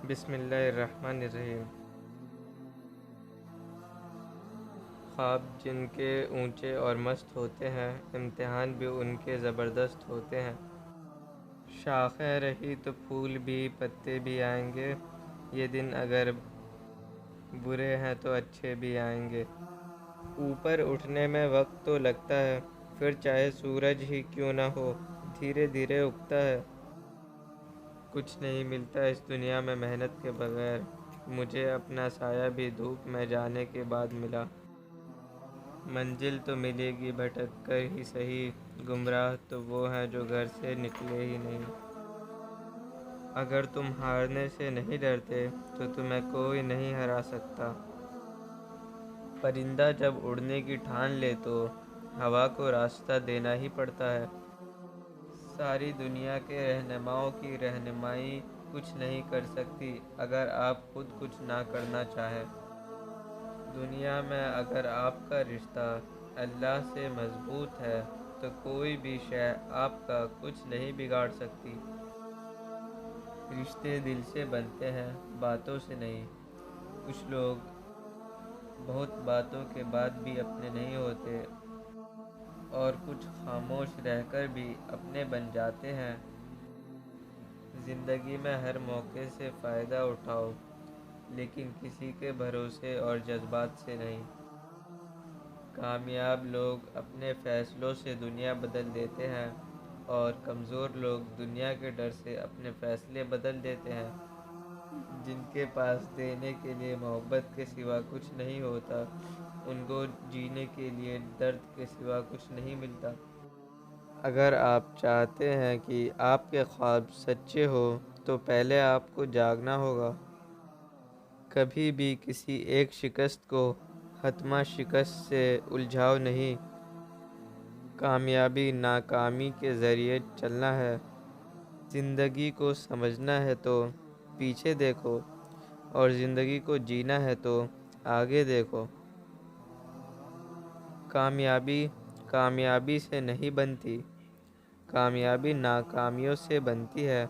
بسم اللہ الرحمن الرحیم۔ خواب جن کے اونچے اور مست ہوتے ہیں، امتحان بھی ان کے زبردست ہوتے ہیں۔ شاخیں رہی تو پھول بھی پتے بھی آئیں گے، یہ دن اگر برے ہیں تو اچھے بھی آئیں گے۔ اوپر اٹھنے میں وقت تو لگتا ہے، پھر چاہے سورج ہی کیوں نہ ہو، دھیرے دھیرے اگتا ہے۔ کچھ نہیں ملتا اس دنیا میں محنت کے بغیر، مجھے اپنا سایہ بھی دھوپ میں جانے کے بعد ملا۔ منزل تو ملے گی بھٹک کر ہی سہی، گمراہ تو وہ ہیں جو گھر سے نکلے ہی نہیں۔ اگر تم ہارنے سے نہیں ڈرتے تو تمہیں کوئی نہیں ہرا سکتا۔ پرندہ جب اڑنے کی ٹھان لے تو ہوا کو راستہ دینا ہی پڑتا ہے۔ ساری دنیا کے رہنماؤں کی رہنمائی کچھ نہیں کر سکتی اگر آپ خود کچھ نہ کرنا چاہیں۔ دنیا میں اگر آپ کا رشتہ اللہ سے مضبوط ہے تو کوئی بھی شے آپ کا کچھ نہیں بگاڑ سکتی۔ رشتے دل سے بنتے ہیں، باتوں سے نہیں۔ کچھ لوگ بہت باتوں کے بعد بھی اپنے نہیں ہوتے اور کچھ خاموش رہ کر بھی اپنے بن جاتے ہیں۔ زندگی میں ہر موقع سے فائدہ اٹھاؤ، لیکن کسی کے بھروسے اور جذبات سے نہیں۔ کامیاب لوگ اپنے فیصلوں سے دنیا بدل دیتے ہیں اور کمزور لوگ دنیا کے ڈر سے اپنے فیصلے بدل دیتے ہیں۔ جن کے پاس دینے کے لیے محبت کے سوا کچھ نہیں ہوتا، ان کو جینے کے لیے درد کے سوا کچھ نہیں ملتا۔ اگر آپ چاہتے ہیں کہ آپ کے خواب سچے ہو تو پہلے آپ کو جاگنا ہوگا۔ کبھی بھی کسی ایک شکست کو حتمی شکست سے الجھاؤ نہیں۔ کامیابی ناکامی کے ذریعے چلنا ہے۔ زندگی کو سمجھنا ہے تو پیچھے دیکھو، اور زندگی کو جینا ہے تو آگے دیکھو۔ کامیابی سے نہیں بنتی، کامیابی ناکامیوں سے بنتی ہے۔